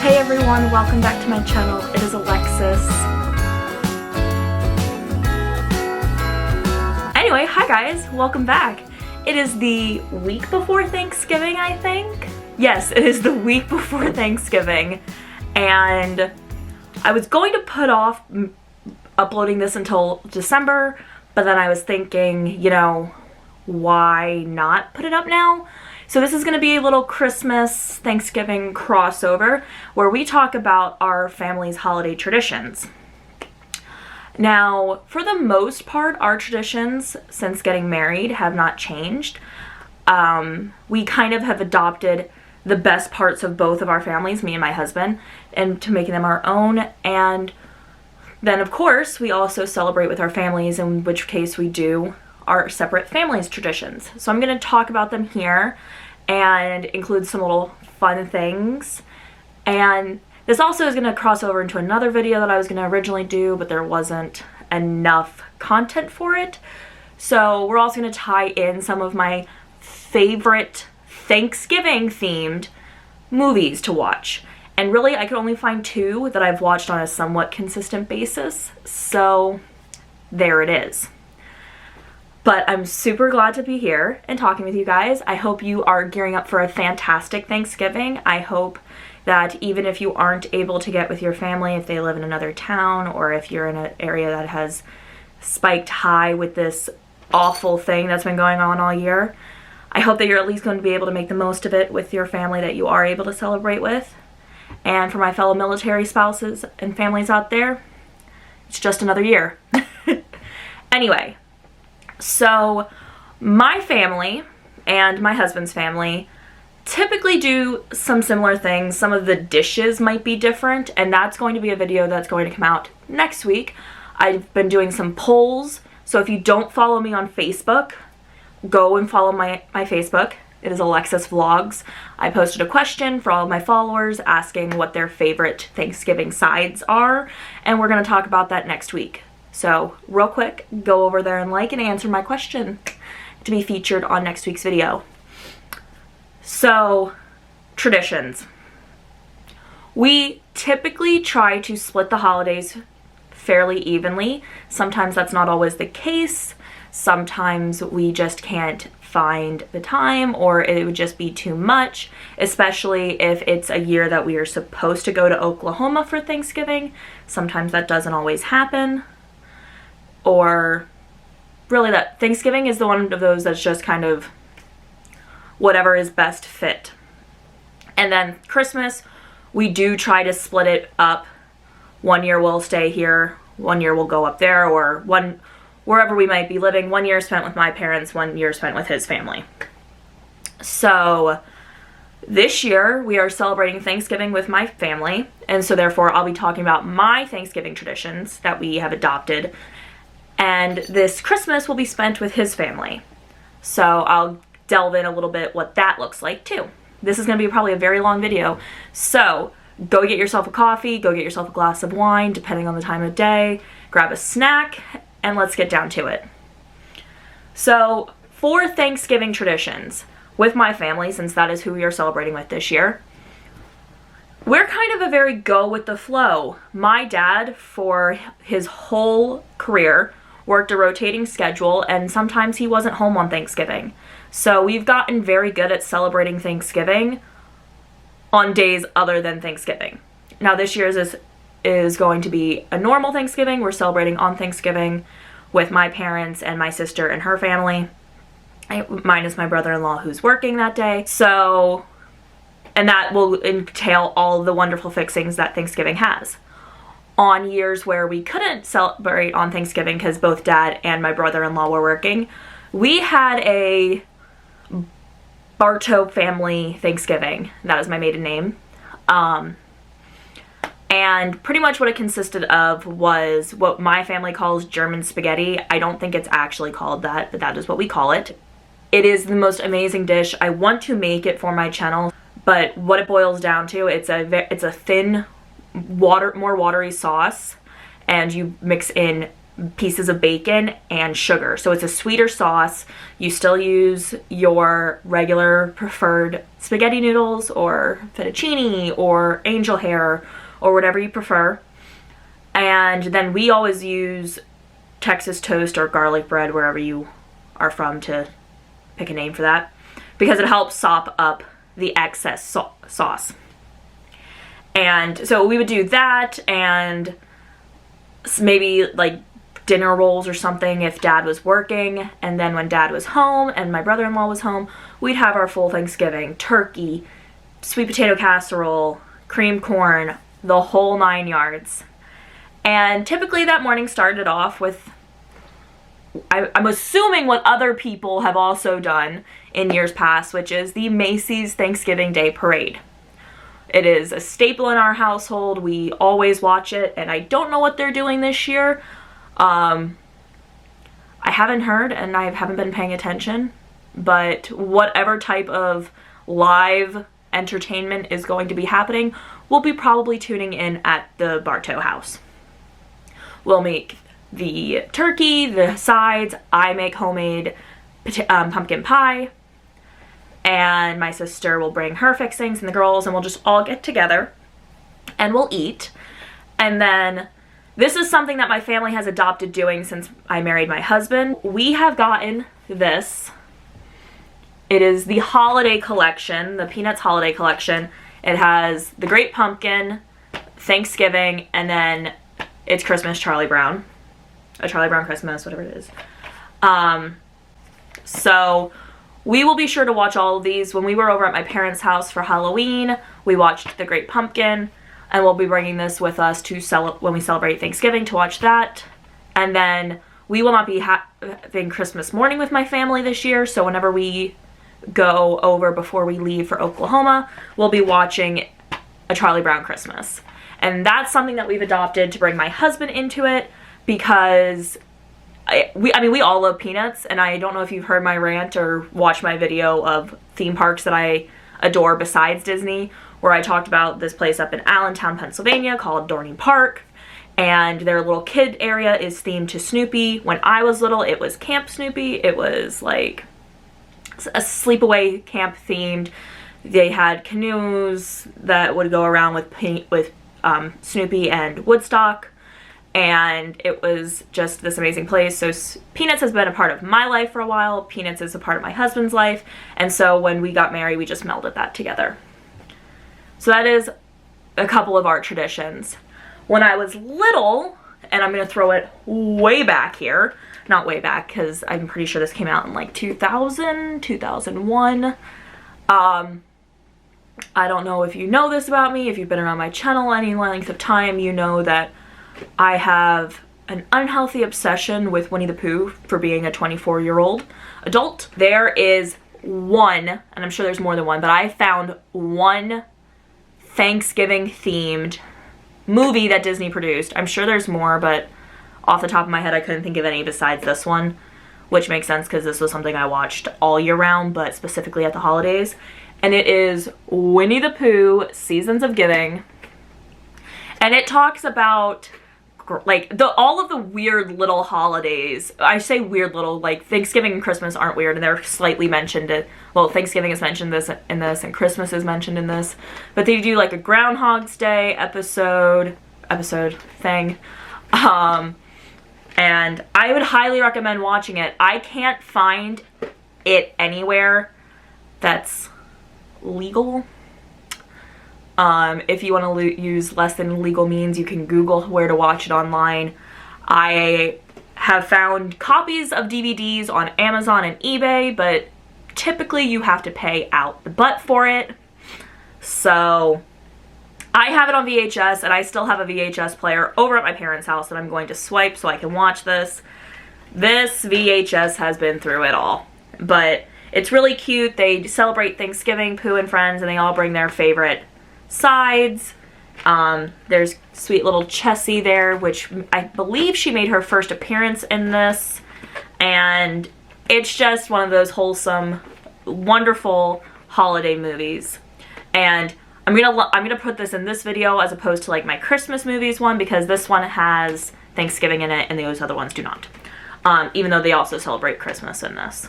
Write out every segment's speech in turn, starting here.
Hey everyone, welcome back to my channel. It is Alexis. Anyway, hi guys, welcome back. It is the week before Thanksgiving, I think. Yes, it is the week before Thanksgiving, and I was going to put off uploading this until December, but then I was thinking, you know, why not put it up now? So this is going to be a little Christmas, Thanksgiving crossover where we talk about our family's holiday traditions. Now, for the most part, our traditions since getting married have not changed. We kind of have adopted the best parts of both of our families, me and my husband, and to making them our own. And then, of course, we also celebrate with our families, in which case we do our separate families' traditions. So I'm going to talk about them here and include some little fun things. And this also is going to cross over into another video that I was going to originally do, but there wasn't enough content for it. So we're also going to tie in some of my favorite Thanksgiving themed movies to watch. And really, I could only find two that I've watched on a somewhat consistent basis. So there it is. But I'm super glad to be here and talking with you guys. I hope you are gearing up for a fantastic Thanksgiving. I hope that even if you aren't able to get with your family, if they live in another town, or if you're in an area that has spiked high with this awful thing that's been going on all year, I hope that you're at least going to be able to make the most of it with your family that you are able to celebrate with. And for my fellow military spouses and families out there, it's just another year. Anyway. So my family and my husband's family typically do some similar things. Some of the dishes might be different, and that's going to be a video that's going to come out next week. I've been doing some polls, so if you don't follow me on Facebook, go and follow my Facebook. It is Alexis Vlogs. I posted a question for all of my followers asking what their favorite Thanksgiving sides are, and we're going to talk about that next week. So real quick, go over there and like and answer my question to be featured on next week's video. So, traditions. We typically try to split the holidays fairly evenly. Sometimes that's not always the case. Sometimes we just can't find the time, or it would just be too much, especially if it's a year that we are supposed to go to Oklahoma for Thanksgiving. Sometimes that doesn't always happen. Or really, that Thanksgiving is the one of those that's just kind of whatever is best fit. And then Christmas, we do try to split it up. One year we'll stay here, one year we'll go up there, or wherever we might be living. 1 year spent with my parents, 1 year spent with his family. So this year we are celebrating Thanksgiving with my family, and so therefore I'll be talking about my Thanksgiving traditions that we have adopted. And this Christmas will be spent with his family. So I'll delve in a little bit what that looks like too. This is going to be probably a very long video. So go get yourself a coffee, go get yourself a glass of wine, depending on the time of day, grab a snack, and let's get down to it. So for Thanksgiving traditions with my family, since that is who we are celebrating with this year, we're kind of a very go with the flow. My dad, for his whole career, worked a rotating schedule, and sometimes he wasn't home on Thanksgiving. So we've gotten very good at celebrating Thanksgiving on days other than Thanksgiving. Now this year's is going to be a normal Thanksgiving. We're celebrating on Thanksgiving with my parents and my sister and her family, minus my brother-in-law who's working that day. So, and that will entail all the wonderful fixings that Thanksgiving has. On years where we couldn't celebrate on Thanksgiving because both dad and my brother-in-law were working, we had a Bartow family Thanksgiving. That is my maiden name. And pretty much what it consisted of was what my family calls German spaghetti. I don't think it's actually called that, but that is what we call it. It is the most amazing dish. I want to make it for my channel, but what it boils down to, it's a thin, more watery sauce, and you mix in pieces of bacon and sugar. So it's a sweeter sauce. You still use your regular preferred spaghetti noodles or fettuccine or angel hair or whatever you prefer. And then we always use Texas toast or garlic bread, wherever you are from, to pick a name for that, because it helps sop up the excess sauce. And so we would do that, and maybe like dinner rolls or something if Dad was working. And then when Dad was home and my brother-in-law was home, we'd have our full Thanksgiving: turkey, sweet potato casserole, creamed corn, the whole 9 yards. And typically that morning started off with, I'm assuming what other people have also done in years past, which is the Macy's Thanksgiving Day Parade. It is a staple in our household. We always watch it, and I don't know what they're doing this year. I haven't heard, and I haven't been paying attention, but whatever type of live entertainment is going to be happening, we'll be probably tuning in at the Bartow house. We'll make the turkey, the sides. I make homemade pumpkin pie, and my sister will bring her fixings, and the girls, and we'll just all get together and we'll eat. And then this is something that my family has adopted doing since I married my husband. We have gotten this. It is the holiday collection, the Peanuts holiday collection. It has the Great Pumpkin, Thanksgiving, and then it's Christmas, Charlie Brown. A Charlie Brown Christmas, whatever it is. So we will be sure to watch all of these. When we were over at my parents' house for Halloween, we watched the Great Pumpkin, and we'll be bringing this with us to when we celebrate Thanksgiving, to watch that. And then we will not be having Christmas morning with my family this year, so whenever we go over before we leave for Oklahoma, we'll be watching A Charlie Brown Christmas. And that's something that we've adopted to bring my husband into it, because we all love Peanuts, and I don't know if you've heard my rant or watched my video of theme parks that I adore besides Disney, where I talked about this place up in Allentown, Pennsylvania called Dorney Park, and their little kid area is themed to Snoopy. When I was little, it was Camp Snoopy. It was like a sleepaway camp themed. They had canoes that would go around with Snoopy and Woodstock, and it was just this amazing place. So Peanuts has been a part of my life for a while. Peanuts is a part of my husband's life, and so when we got married, we just melded that together. So that is a couple of our traditions. When I was little, and I'm going to throw it way back here, not way back because I'm pretty sure this came out in like 2000, 2001. I don't know if you know this about me. If you've been around my channel any length of time, you know that I have an unhealthy obsession with Winnie the Pooh for being a 24-year-old adult. There is one, and I'm sure there's more than one, but I found one Thanksgiving themed movie that Disney produced. I'm sure there's more, but off the top of my head I couldn't think of any besides this one, which makes sense because this was something I watched all year round, but specifically at the holidays. And it is Winnie the Pooh, Seasons of Giving. And it talks about like all of the weird little holidays. I say weird little, like Thanksgiving and Christmas aren't weird, and they're slightly mentioned. Well, Thanksgiving is mentioned in this, and Christmas is mentioned in this. But they do like a Groundhog's Day episode thing. And I would highly recommend watching it. I can't find it anywhere that's legal. If you want to use less than legal means, you can Google where to watch it online. I have found copies of DVDs on Amazon and eBay, but typically you have to pay out the butt for it. So I have it on VHS, and I still have a VHS player over at my parents' house that I'm going to swipe so I can watch this. This VHS has been through it all, but it's really cute. They celebrate Thanksgiving, Pooh and friends, and they all bring their favorite sides. There's sweet little Chessie there, which I believe she made her first appearance in this, and it's just one of those wholesome, wonderful holiday movies. And I'm gonna put this in this video as opposed to like my Christmas movies one, because this one has Thanksgiving in it, and those other ones do not. Even though they also celebrate Christmas in this.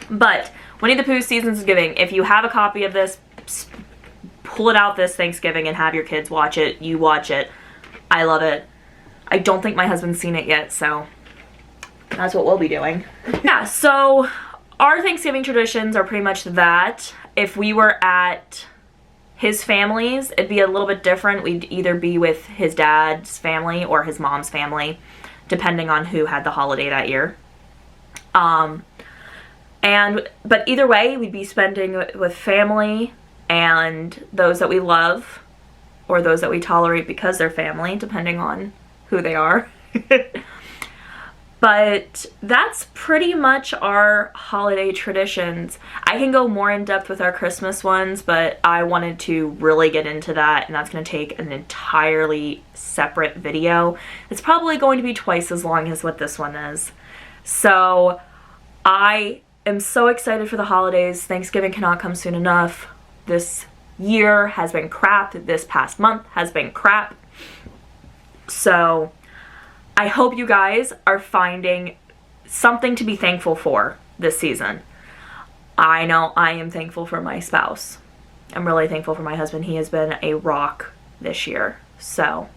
But Winnie the Pooh Seasons of Giving, if you have a copy of this, pull it out this Thanksgiving and have your kids watch it. You watch it. I love it. I don't think my husband's seen it yet, so that's what we'll be doing. Yeah, so our Thanksgiving traditions are pretty much that. If we were at his family's, it'd be a little bit different. We'd either be with his dad's family or his mom's family, depending on who had the holiday that year. But either way, we'd be spending with family and those that we love, or those that we tolerate because they're family, depending on who they are. But that's pretty much our holiday traditions. I can go more in depth with our Christmas ones, but I wanted to really get into that, and that's going to take an entirely separate video. It's probably going to be twice as long as what this one is. So I am so excited for the holidays. Thanksgiving cannot come soon enough. This year has been crap. This past month has been crap. So I hope you guys are finding something to be thankful for this season. I know I am thankful for my spouse. I'm really thankful for my husband. He has been a rock this year. So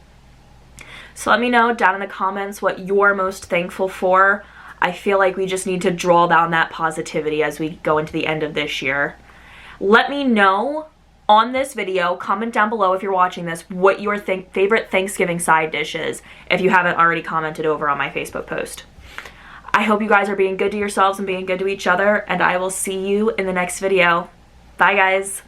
let me know down in the comments what you're most thankful for. I feel like we just need to draw down that positivity as we go into the end of this year. Let me know on this video, comment down below if you're watching this, what your favorite Thanksgiving side dish is, if you haven't already commented over on my Facebook post. I hope you guys are being good to yourselves and being good to each other, and I will see you in the next video. Bye, guys.